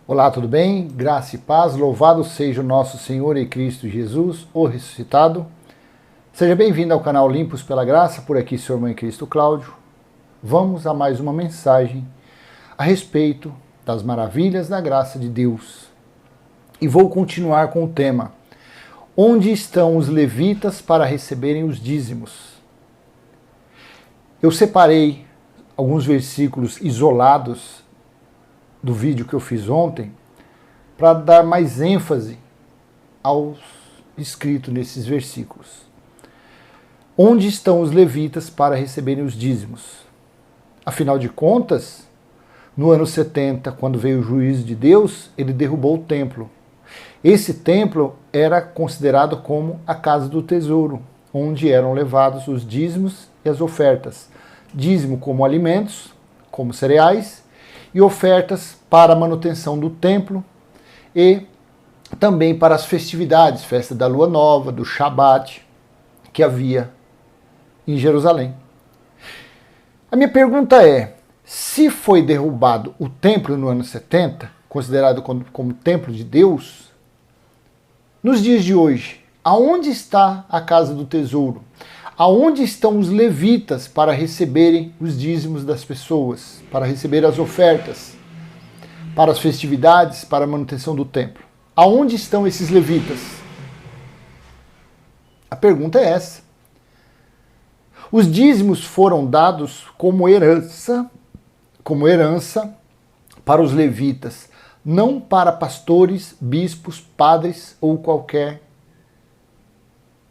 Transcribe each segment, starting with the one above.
Olá, tudo bem? Graça e paz, louvado seja o nosso Senhor e Cristo Jesus, o ressuscitado. Seja bem-vindo ao canal Limpos pela Graça, por aqui seu irmão em Cristo Cláudio. Vamos a mais uma mensagem a respeito das maravilhas da graça de Deus. E vou continuar com o tema: onde estão os levitas para receberem os dízimos? Eu separei alguns versículos isolados do vídeo que eu fiz ontem, para dar mais ênfase aos escritos nesses versículos. Onde estão os levitas para receberem os dízimos? Afinal de contas, no ano 70, quando veio o juízo de Deus, ele derrubou o templo. Esse templo era considerado como a casa do tesouro, onde eram levados os dízimos e as ofertas. Dízimo como alimentos, como cereais, e ofertas para a manutenção do templo e também para as festividades, festa da Lua Nova, do Shabat, que havia em Jerusalém. A minha pergunta é, se foi derrubado o templo no ano 70, considerado como templo de Deus, nos dias de hoje, aonde está a casa do tesouro? Aonde estão os levitas para receberem os dízimos das pessoas, para receber as ofertas, para as festividades, para a manutenção do templo? Aonde estão esses levitas? A pergunta é essa. Os dízimos foram dados como herança para os levitas, não para pastores, bispos, padres ou qualquer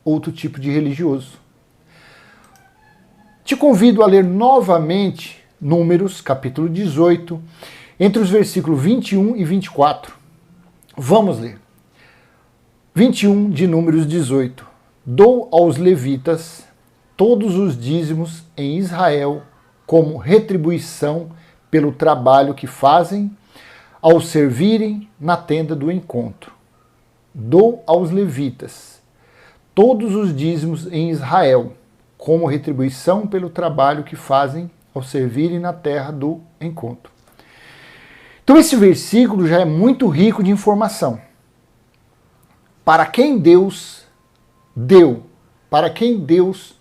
outro tipo de religioso. Te convido a ler novamente Números, capítulo 18, entre os versículos 21 e 24. Vamos ler. 21 de Números 18. Dou aos levitas todos os dízimos em Israel como retribuição pelo trabalho que fazem ao servirem na tenda do encontro. Dou aos levitas todos os dízimos em Israel como retribuição pelo trabalho que fazem ao servirem na terra do encontro. Então esse versículo já é muito rico de informação. Para quem Deus deu, para quem Deus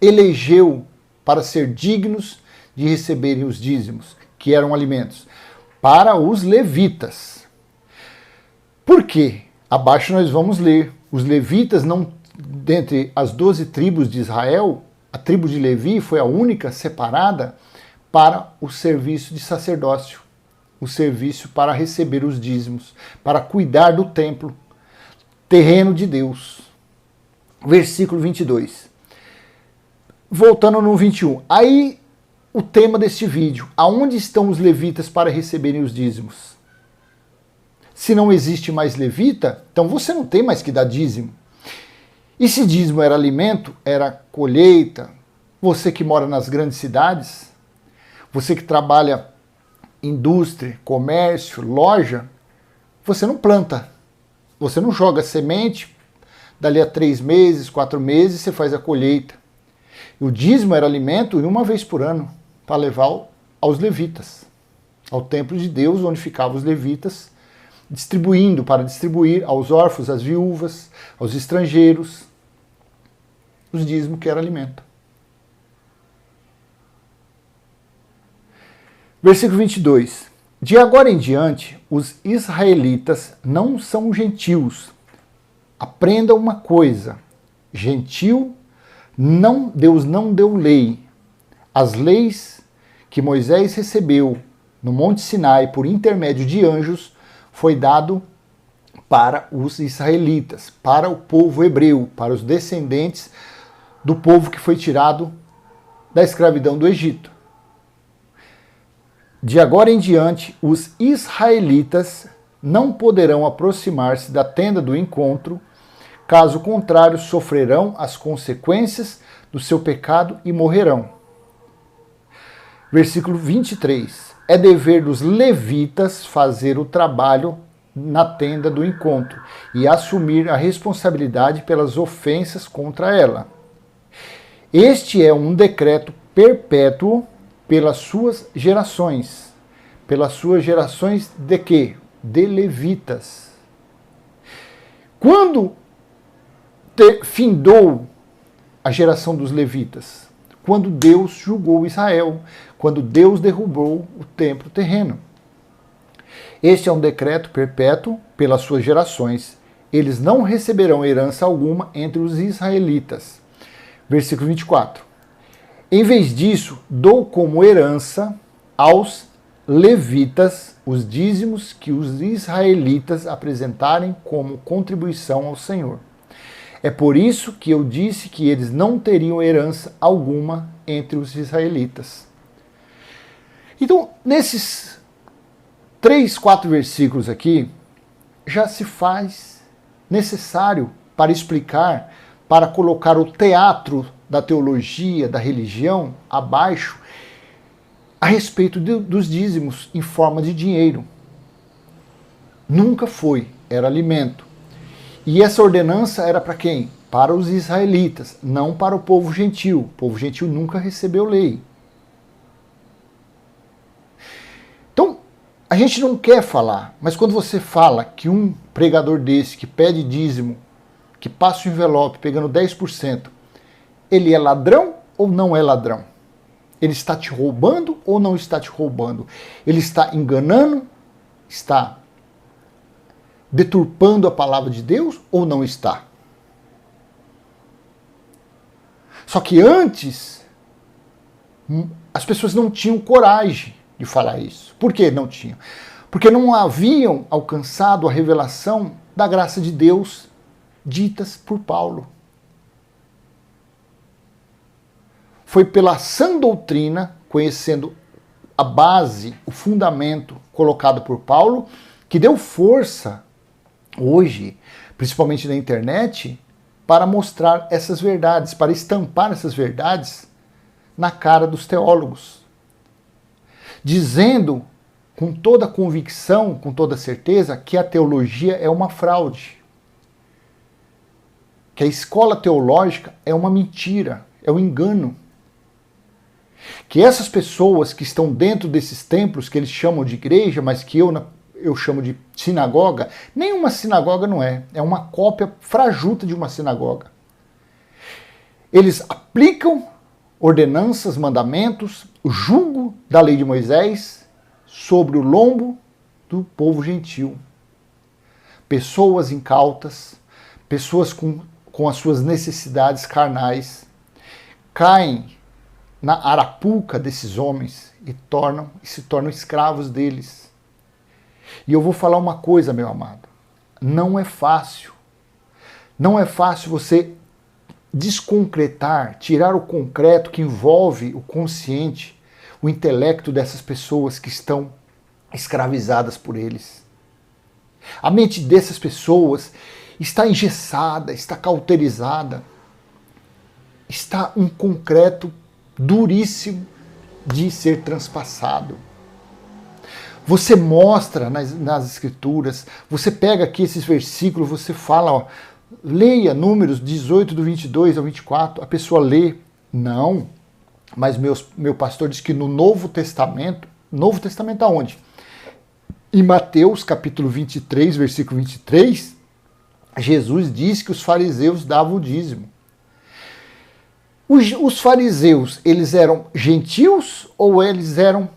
elegeu para ser dignos de receberem os dízimos, que eram alimentos, para os levitas. Por quê? Abaixo nós vamos ler, os levitas não. Dentre as 12 tribos de Israel, a tribo de Levi foi a única separada para o serviço de sacerdócio, o serviço para receber os dízimos, para cuidar do templo, terreno de Deus. Versículo 22. Voltando no 21. Aí o tema deste vídeo, aonde estão os levitas para receberem os dízimos? Se não existe mais levita, então você não tem mais que dar dízimo. E se dízimo era alimento, era colheita, você que mora nas grandes cidades, você que trabalha em indústria, comércio, loja, você não planta, você não joga semente, dali a 3 meses, 4 meses você faz a colheita. E o dízimo era alimento uma vez por ano, para levar aos levitas, ao templo de Deus, onde ficavam os levitas, para distribuir aos órfãos, às viúvas, aos estrangeiros, os dízimos que era alimento. Versículo 22. De agora em diante, os israelitas não são gentios. Aprenda uma coisa, gentil, Deus não deu lei. As leis que Moisés recebeu no Monte Sinai por intermédio de anjos foi dado para os israelitas, para o povo hebreu, para os descendentes do povo que foi tirado da escravidão do Egito. De agora em diante, os israelitas não poderão aproximar-se da tenda do encontro, caso contrário, sofrerão as consequências do seu pecado e morrerão. Versículo 23. É dever dos levitas fazer o trabalho na tenda do encontro e assumir a responsabilidade pelas ofensas contra ela. Este é um decreto perpétuo pelas suas gerações, pelas suas gerações de quê? De levitas. Quando findou a geração dos levitas? Quando Deus julgou Israel, quando Deus derrubou o templo terreno. Este é um decreto perpétuo pelas suas gerações. Eles não receberão herança alguma entre os israelitas. Versículo 24. Em vez disso, dou como herança aos levitas os dízimos que os israelitas apresentarem como contribuição ao Senhor. É por isso que eu disse que eles não teriam herança alguma entre os israelitas. Então, nesses 3, 4 versículos aqui, já se faz necessário para explicar, para colocar o teatro da teologia, da religião, abaixo, a respeito dos dízimos em forma de dinheiro. Nunca foi, era alimento. E essa ordenança era para quem? Para os israelitas, não para o povo gentil. O povo gentil nunca recebeu lei. Então, a gente não quer falar, mas quando você fala que um pregador desse, que pede dízimo, que passa o envelope pegando 10%, ele é ladrão ou não é ladrão? Ele está te roubando ou não está te roubando? Ele está enganando? Está deturpando a palavra de Deus ou não está? Só que antes, as pessoas não tinham coragem de falar isso. Por que não tinham? Porque não haviam alcançado a revelação da graça de Deus ditas por Paulo. Foi pela sã doutrina, conhecendo a base, o fundamento colocado por Paulo, que deu força hoje, principalmente na internet, para mostrar essas verdades, para estampar essas verdades na cara dos teólogos, dizendo com toda convicção, com toda certeza, que a teologia é uma fraude, que a escola teológica é uma mentira, é um engano, que essas pessoas que estão dentro desses templos, que eles chamam de igreja, mas que eu chamo de sinagoga, nenhuma sinagoga não é, é uma cópia frajuta de uma sinagoga. Eles aplicam ordenanças, mandamentos, o jugo da lei de Moisés sobre o lombo do povo gentil. Pessoas incautas, pessoas com as suas necessidades carnais, caem na arapuca desses homens e se tornam escravos deles. E eu vou falar uma coisa, meu amado. Não é fácil. Não é fácil você desconcretar, tirar o concreto que envolve o consciente, o intelecto dessas pessoas que estão escravizadas por eles. A mente dessas pessoas está engessada, está cauterizada, está um concreto duríssimo de ser transpassado. Você mostra nas escrituras, você pega aqui esses versículos, você fala, ó, leia Números 18, do 22 ao 24, a pessoa lê, não, mas meu pastor diz que no Novo Testamento aonde? Em Mateus capítulo 23, versículo 23, Jesus diz que os fariseus davam o dízimo. Os fariseus, eles eram gentios ou eles eram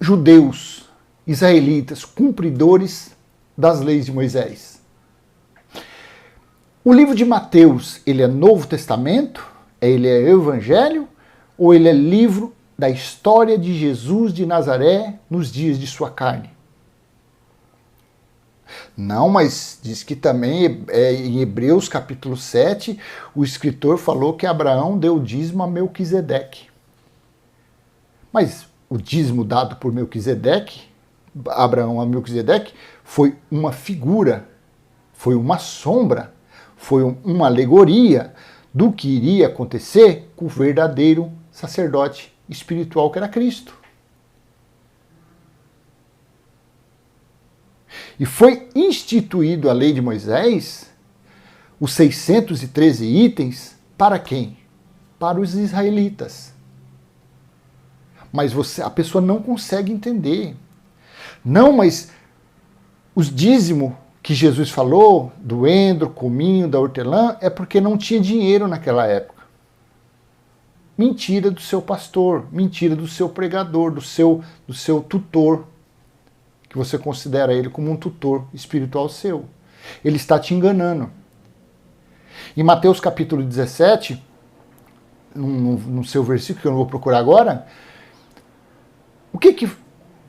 judeus, israelitas, cumpridores das leis de Moisés? O livro de Mateus, ele é Novo Testamento? Ele é Evangelho? Ou ele é livro da história de Jesus de Nazaré nos dias de sua carne? Não, mas diz que também em Hebreus capítulo 7, o escritor falou que Abraão deu dízimo a Melquisedeque. Mas o dízimo dado por Melquisedeque, Abraão a Melquisedeque, foi uma figura, foi uma sombra, foi uma alegoria do que iria acontecer com o verdadeiro sacerdote espiritual que era Cristo. E foi instituído a lei de Moisés, os 613 itens, para quem? Para os israelitas. Mas a pessoa não consegue entender. Não, mas os dízimos que Jesus falou, do endro, cominho, da hortelã, é porque não tinha dinheiro naquela época. Mentira do seu pastor, mentira do seu pregador, do seu tutor, que você considera ele como um tutor espiritual seu. Ele está te enganando. Em Mateus capítulo 17, no seu versículo, que eu não vou procurar agora, o que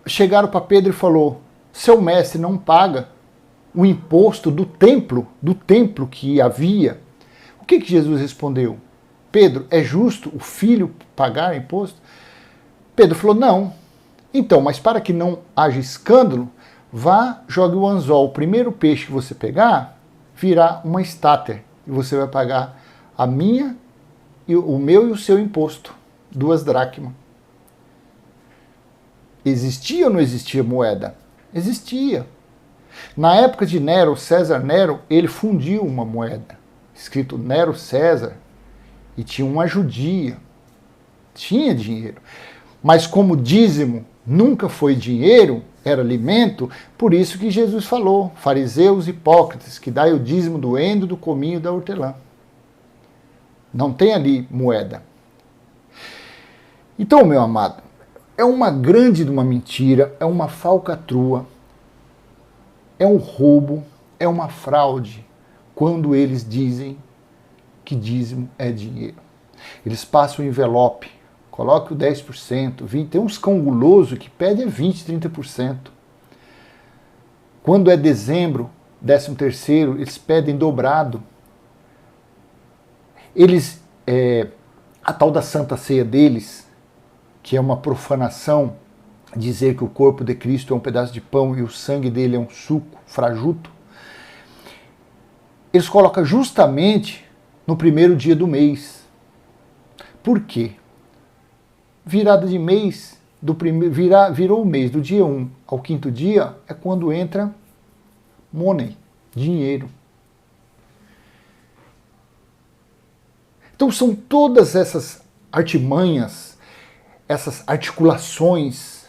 chegaram para Pedro e falou? Seu mestre não paga o imposto do templo que havia. O que Jesus respondeu? Pedro, é justo o filho pagar imposto? Pedro falou, não. Então, mas para que não haja escândalo, vá, jogue o anzol. O primeiro peixe que você pegar, virá uma estáter. E você vai pagar o meu e o seu imposto. 2 dracmas. Existia ou não existia moeda? Existia. Na época de Nero, César Nero, ele fundiu uma moeda, escrito Nero César, e tinha uma judia. Tinha dinheiro. Mas como dízimo nunca foi dinheiro, era alimento, por isso que Jesus falou, fariseus hipócritas, que dai o dízimo do endro, do cominho e da hortelã. Não tem ali moeda. Então, meu amado, é uma grande de uma mentira, é uma falcatrua, é um roubo, é uma fraude, quando eles dizem que dízimo é dinheiro. Eles passam o envelope, coloque o 10%, 20%, tem uns cão guloso que pede 20%, 30%. Quando é dezembro, 13º, eles pedem dobrado. A tal da Santa Ceia deles, que é uma profanação, dizer que o corpo de Cristo é um pedaço de pão e o sangue dele é um suco frajuto, eles colocam justamente no primeiro dia do mês. Por quê? Virada de mês, virou o mês, do dia 1 ao 5º dia, é quando entra money, dinheiro. Então são todas essas artimanhas, essas articulações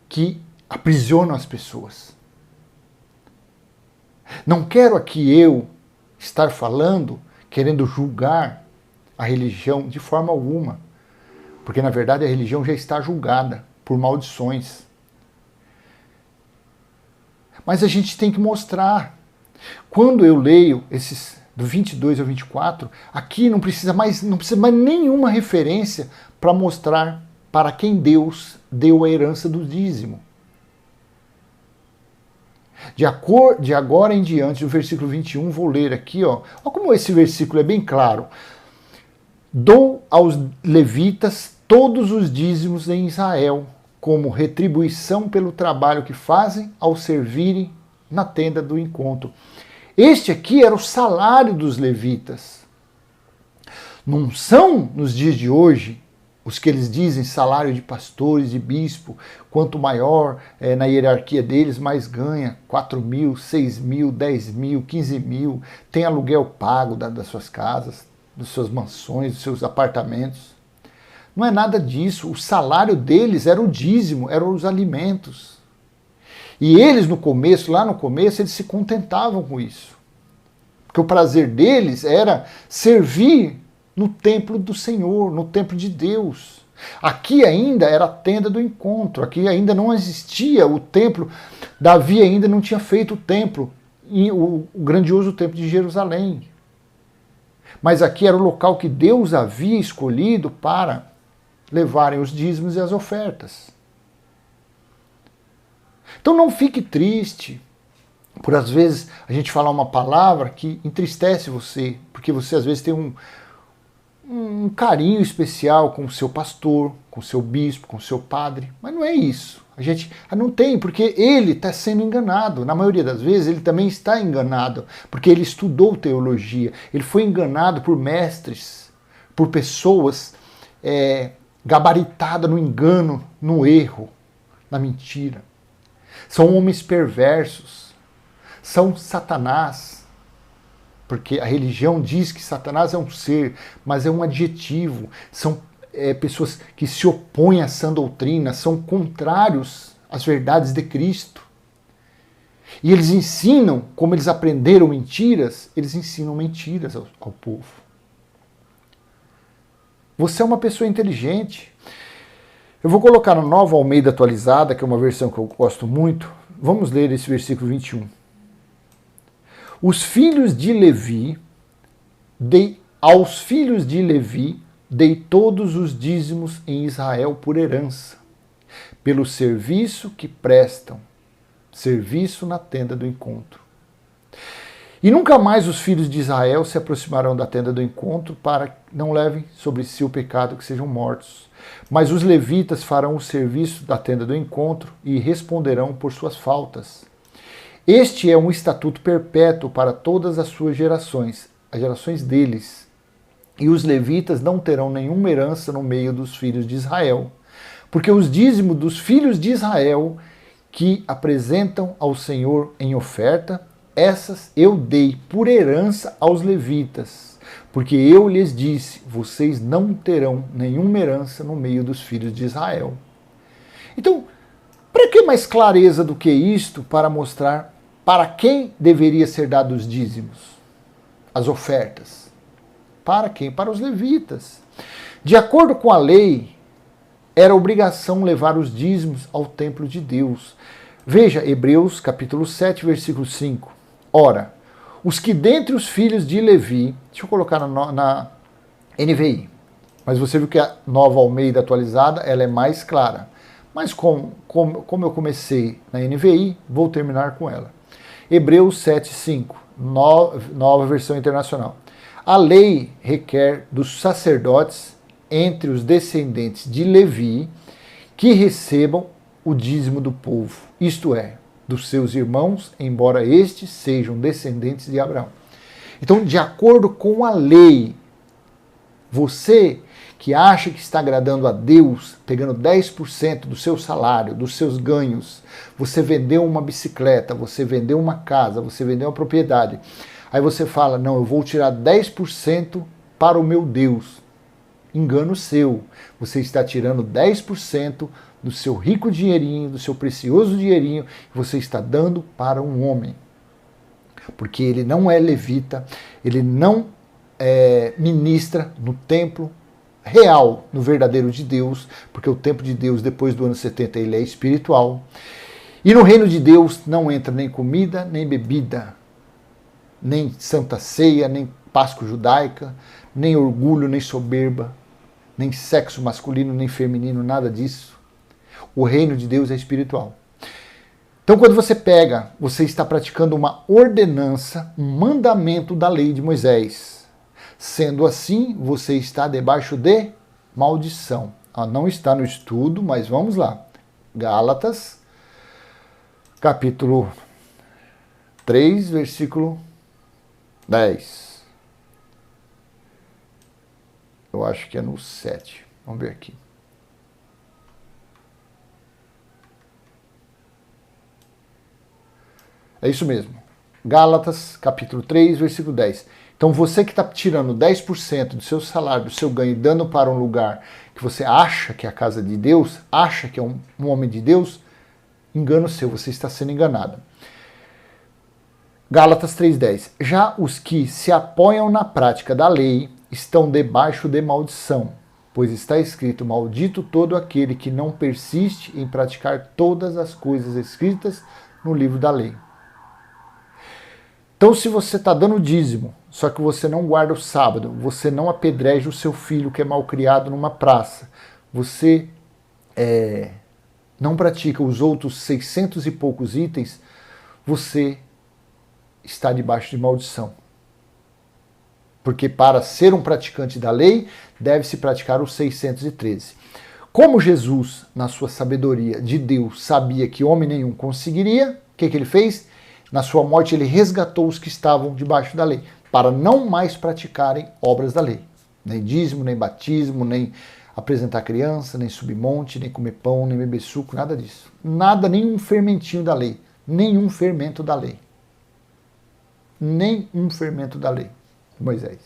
que aprisionam as pessoas. Não quero aqui eu estar falando, querendo julgar a religião de forma alguma, porque na verdade a religião já está julgada por maldições. Mas a gente tem que mostrar. Quando eu leio esses do 22 ao 24, aqui não precisa mais nenhuma referência para mostrar para quem Deus deu a herança do dízimo. De agora em diante, no versículo 21, vou ler aqui, ó. Olha como esse versículo é bem claro. Dou aos levitas todos os dízimos em Israel, como retribuição pelo trabalho que fazem ao servirem na tenda do encontro. Este aqui era o salário dos levitas. Não são, nos dias de hoje, os que eles dizem salário de pastores, de bispo, quanto maior na hierarquia deles, mais ganha, 4 mil, 6 mil, 10 mil, 15 mil, tem aluguel pago das suas casas, das suas mansões, dos seus apartamentos. Não é nada disso, o salário deles era o dízimo, eram os alimentos. E eles lá no começo, eles se contentavam com isso. Porque o prazer deles era servir no templo do Senhor, no templo de Deus. Aqui ainda era a tenda do encontro, aqui ainda não existia o templo, Davi ainda não tinha feito o templo, o grandioso templo de Jerusalém. Mas aqui era o local que Deus havia escolhido para levarem os dízimos e as ofertas. Então não fique triste por às vezes a gente falar uma palavra que entristece você, porque você às vezes tem um carinho especial com o seu pastor, com o seu bispo, com o seu padre, mas não é isso. A gente não tem, porque ele está sendo enganado. Na maioria das vezes ele também está enganado, porque ele estudou teologia, ele foi enganado por mestres, por pessoas gabaritadas no engano, no erro, na mentira. São homens perversos, são Satanás, porque a religião diz que Satanás é um ser, mas é um adjetivo. São pessoas que se opõem à sã doutrina, são contrários as verdades de Cristo. E eles ensinam, como eles aprenderam mentiras, eles ensinam mentiras ao povo. Você é uma pessoa inteligente. Eu vou colocar na Nova Almeida Atualizada, que é uma versão que eu gosto muito. Vamos ler esse versículo 21. Aos filhos de Levi dei todos os dízimos em Israel por herança, pelo serviço que prestam, serviço na tenda do encontro. E nunca mais os filhos de Israel se aproximarão da tenda do encontro para que não levem sobre si o pecado que sejam mortos. Mas os levitas farão o serviço da tenda do encontro e responderão por suas faltas. Este é um estatuto perpétuo para todas as suas gerações, as gerações deles. E os levitas não terão nenhuma herança no meio dos filhos de Israel, porque os dízimos dos filhos de Israel que apresentam ao Senhor em oferta, essas eu dei por herança aos levitas, porque eu lhes disse, vocês não terão nenhuma herança no meio dos filhos de Israel. Então, para que mais clareza do que isto para mostrar para quem deveria ser dado os dízimos, as ofertas? Para quem? Para os levitas. De acordo com a lei, era obrigação levar os dízimos ao templo de Deus. Veja Hebreus capítulo 7, versículo 5. Ora, os que dentre os filhos de Levi, deixa eu colocar na NVI, mas você viu que a Nova Almeida Atualizada ela é mais clara. Mas como eu comecei na NVI, vou terminar com ela. Hebreus 7, 5, nova versão internacional. A lei requer dos sacerdotes entre os descendentes de Levi que recebam o dízimo do povo, isto é, dos seus irmãos, embora estes sejam descendentes de Abraão. Então, de acordo com a lei, você que acha que está agradando a Deus, pegando 10% do seu salário, dos seus ganhos, você vendeu uma bicicleta, você vendeu uma casa, você vendeu uma propriedade, aí você fala, não, eu vou tirar 10% para o meu Deus. Engano seu. Você está tirando 10% do seu rico dinheirinho, do seu precioso dinheirinho, que você está dando para um homem. Porque ele não é levita, ele não ministra no templo real, no verdadeiro de Deus, porque o templo de Deus, depois do ano 70, ele é espiritual. E no reino de Deus não entra nem comida, nem bebida, nem santa ceia, nem Páscoa judaica, nem orgulho, nem soberba, nem sexo masculino, nem feminino, nada disso. O reino de Deus é espiritual. Então, quando você pega, você está praticando uma ordenança, um mandamento da lei de Moisés. Sendo assim, você está debaixo de maldição. Não está no estudo, mas vamos lá. Gálatas, capítulo 3, versículo 10. Eu acho que é no 7. Vamos ver aqui. É isso mesmo. Gálatas, capítulo 3, versículo 10. Então você que está tirando 10% do seu salário, do seu ganho, dando para um lugar que você acha que é a casa de Deus, acha que é um homem de Deus, engano seu, você está sendo enganado. Gálatas 3,10. Já os que se apoiam na prática da lei estão debaixo de maldição, pois está escrito, maldito todo aquele que não persiste em praticar todas as coisas escritas no livro da lei. Então, se você está dando dízimo, só que você não guarda o sábado, você não apedreja o seu filho que é mal criado numa praça, você não pratica os outros 600 e poucos itens, você está debaixo de maldição. Porque para ser um praticante da lei, deve-se praticar os 613. Como Jesus, na sua sabedoria de Deus, sabia que homem nenhum conseguiria, o que ele fez? Na sua morte, ele resgatou os que estavam debaixo da lei, para não mais praticarem obras da lei. Nem dízimo, nem batismo, nem apresentar criança, nem subir monte, nem comer pão, nem beber suco, nada disso. Nada, nenhum fermentinho da lei. Nenhum fermento da lei. Nem um fermento da lei. Moisés.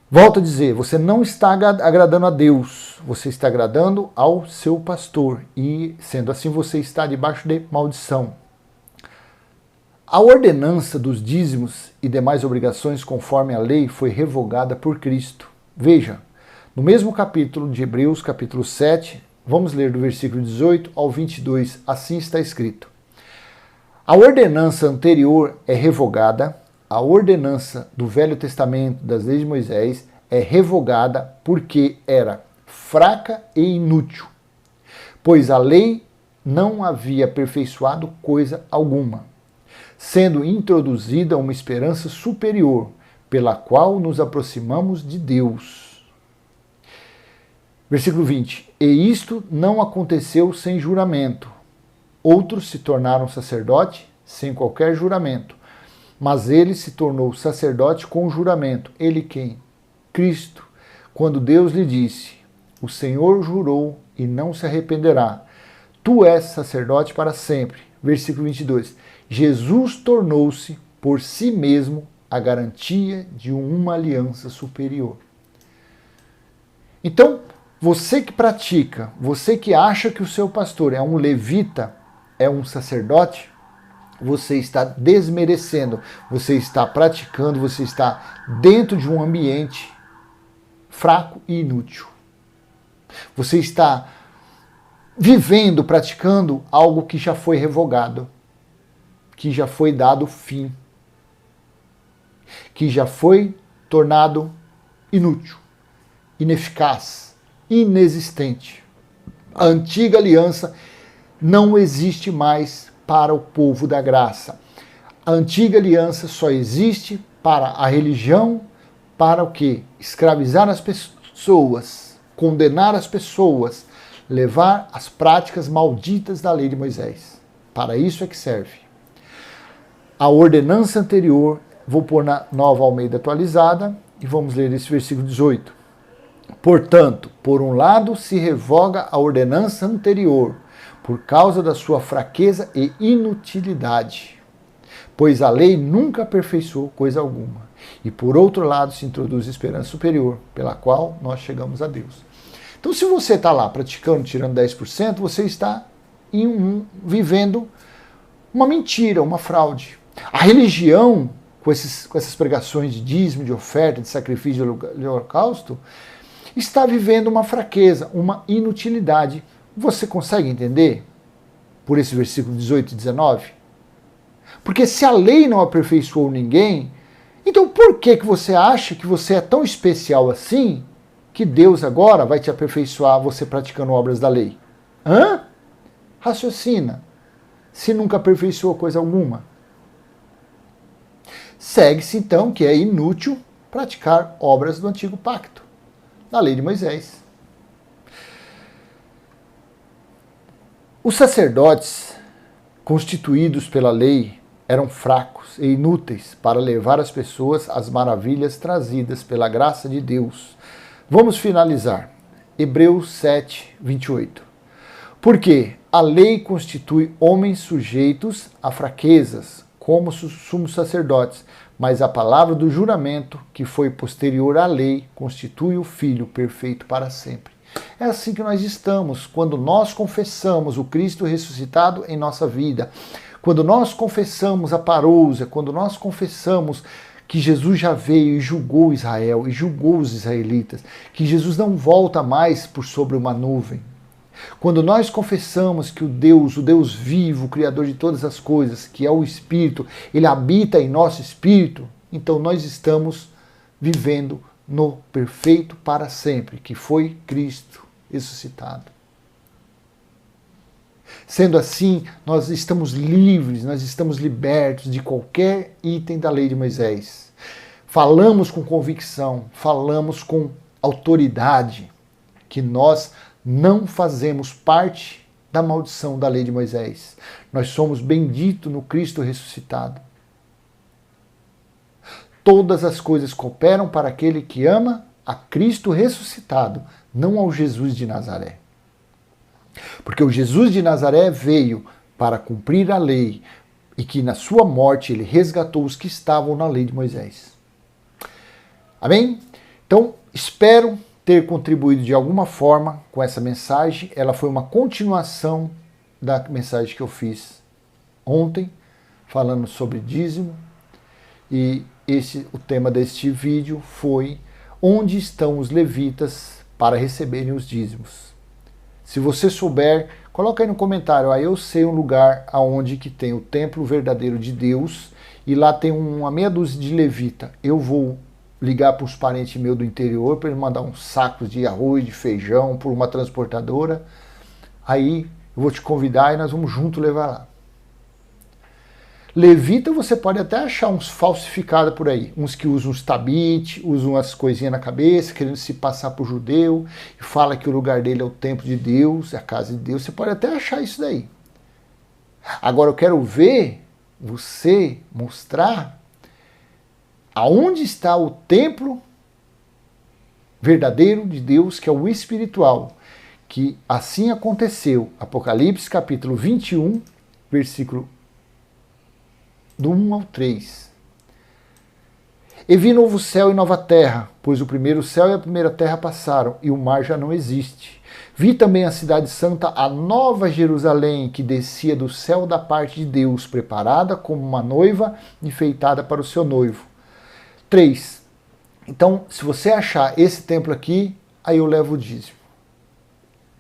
Volto a dizer, você não está agradando a Deus. você está agradando ao seu pastor e, sendo assim, você está debaixo de maldição. A ordenança dos dízimos e demais obrigações conforme a lei foi revogada por Cristo. Veja, no mesmo capítulo de Hebreus, capítulo 7, vamos ler do versículo 18 ao 22, assim está escrito. A ordenança anterior é revogada, a ordenança do Velho Testamento das leis de Moisés é revogada porque era fraca e inútil, pois a lei não havia aperfeiçoado coisa alguma, sendo introduzida uma esperança superior, pela qual nos aproximamos de Deus. Versículo 20. E isto não aconteceu sem juramento. Outros se tornaram sacerdote sem qualquer juramento, mas ele se tornou sacerdote com juramento. Ele quem? Cristo. Quando Deus lhe disse, o Senhor jurou e não se arrependerá. Tu és sacerdote para sempre. Versículo 22. Jesus tornou-se por si mesmo a garantia de uma aliança superior. Então, você que pratica, você que acha que o seu pastor é um levita, é um sacerdote, você está desmerecendo, você está praticando, você está dentro de um ambiente fraco e inútil. Você está vivendo, praticando algo que já foi revogado, que já foi dado fim, que já foi tornado inútil, ineficaz, inexistente. A antiga aliança não existe mais para o povo da graça. A antiga aliança só existe para a religião, para o quê? Escravizar as pessoas, condenar as pessoas, levar as práticas malditas da lei de Moisés. Para isso é que serve. A ordenança anterior, vou pôr na Nova Almeida atualizada, e vamos ler esse versículo 18. Portanto, por um lado se revoga a ordenança anterior, por causa da sua fraqueza e inutilidade, pois a lei nunca aperfeiçoou coisa alguma. E por outro lado se introduz esperança superior, pela qual nós chegamos a Deus. Então se você está lá praticando, tirando 10%, você está vivendo uma mentira, uma fraude. A religião, com essas pregações de dízimo, de oferta, de sacrifício, de holocausto, está vivendo uma fraqueza, uma inutilidade. Você consegue entender por esse versículo 18 e 19? Porque se a lei não aperfeiçoou ninguém, então por que você acha que você é tão especial assim que Deus agora vai te aperfeiçoar você praticando obras da lei? Hã? Raciocina. Se nunca aperfeiçoou coisa alguma. Segue-se então que é inútil praticar obras do antigo pacto, da lei de Moisés. Os sacerdotes constituídos pela lei eram fracos e inúteis para levar as pessoas às maravilhas trazidas pela graça de Deus. Vamos finalizar. Hebreus 7, 28. Porque a lei constitui homens sujeitos a fraquezas, como sumos sacerdotes, mas a palavra do juramento, que foi posterior à lei, constitui o Filho perfeito para sempre. É assim que nós estamos, quando nós confessamos o Cristo ressuscitado em nossa vida, quando nós confessamos a parousia, quando nós confessamos que Jesus já veio e julgou Israel, e julgou os israelitas, que Jesus não volta mais por sobre uma nuvem. Quando nós confessamos que o Deus vivo, o Criador de todas as coisas, que é o Espírito, ele habita em nosso espírito, então nós estamos vivendo no perfeito para sempre, que foi Cristo ressuscitado. Sendo assim, nós estamos livres, nós estamos libertos de qualquer item da lei de Moisés. Falamos com convicção, falamos com autoridade, que nós não fazemos parte da maldição da lei de Moisés. Nós somos benditos no Cristo ressuscitado. Todas as coisas cooperam para aquele que ama a Cristo ressuscitado, não ao Jesus de Nazaré. Porque o Jesus de Nazaré veio para cumprir a lei e que na sua morte ele resgatou os que estavam na lei de Moisés. Amém? Então, espero ter contribuído de alguma forma com essa mensagem. Ela foi uma continuação da mensagem que eu fiz ontem, falando sobre dízimo. E o tema deste vídeo foi: onde estão os levitas para receberem os dízimos? Se você souber, coloca aí no comentário. Aí eu sei um lugar aonde que tem o templo verdadeiro de Deus e lá tem uma meia dúzia de levita. Eu vou ligar para os parentes meus do interior para ele mandar uns sacos de arroz, de feijão por uma transportadora. Aí eu vou te convidar e nós vamos junto levar lá. Levita você pode até achar uns falsificados por aí, uns que usam os tabite, usam as coisinhas na cabeça, querendo se passar por judeu, e fala que o lugar dele é o templo de Deus, é a casa de Deus. Você pode até achar isso daí. Agora eu quero ver você mostrar aonde está o templo verdadeiro de Deus, que é o espiritual, que assim aconteceu. Apocalipse capítulo 21, versículo do 1 ao 3. E vi novo céu e nova terra, pois o primeiro céu e a primeira terra passaram, e o mar já não existe. Vi também a cidade santa, a nova Jerusalém, que descia do céu da parte de Deus, preparada como uma noiva enfeitada para o seu noivo. 3. Então, se você achar esse templo aqui, aí eu levo o dízimo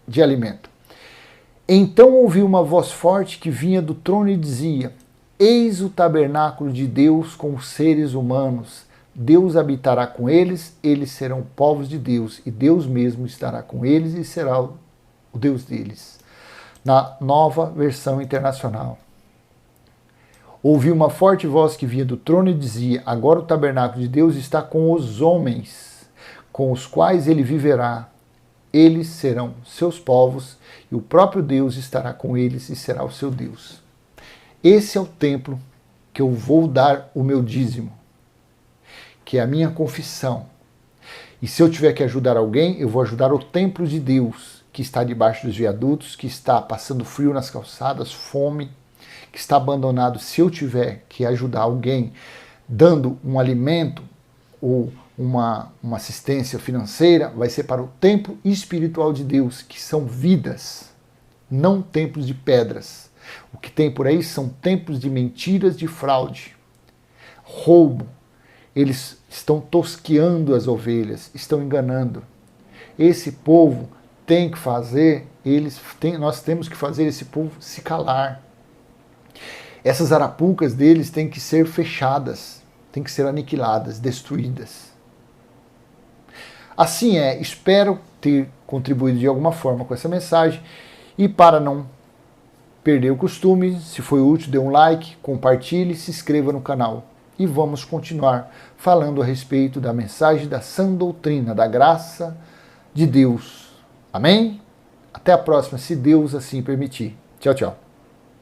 de alimento. Então ouvi uma voz forte que vinha do trono e dizia: eis o tabernáculo de Deus com os seres humanos. Deus habitará com eles, eles serão povos de Deus, e Deus mesmo estará com eles e será o Deus deles. Na Nova Versão Internacional. Ouvi uma forte voz que vinha do trono e dizia: agora o tabernáculo de Deus está com os homens, com os quais ele viverá. Eles serão seus povos, e o próprio Deus estará com eles e será o seu Deus. Esse é o templo que eu vou dar o meu dízimo, que é a minha confissão. E se eu tiver que ajudar alguém, eu vou ajudar o templo de Deus, que está debaixo dos viadutos, que está passando frio nas calçadas, fome, que está abandonado. Se eu tiver que ajudar alguém dando um alimento ou uma assistência financeira, vai ser para o templo espiritual de Deus, que são vidas, não templos de pedras. O que tem por aí são templos de mentiras, de fraude, roubo. Eles estão tosqueando as ovelhas, estão enganando. Esse povo tem que fazer, nós temos que fazer esse povo se calar. Essas arapucas deles têm que ser fechadas, têm que ser aniquiladas, destruídas. Assim é, espero ter contribuído de alguma forma com essa mensagem, e para não perder o costume, se foi útil, dê um like, compartilhe, se inscreva no canal. E vamos continuar falando a respeito da mensagem da sã doutrina, da graça de Deus. Amém? Até a próxima, se Deus assim permitir. Tchau, tchau.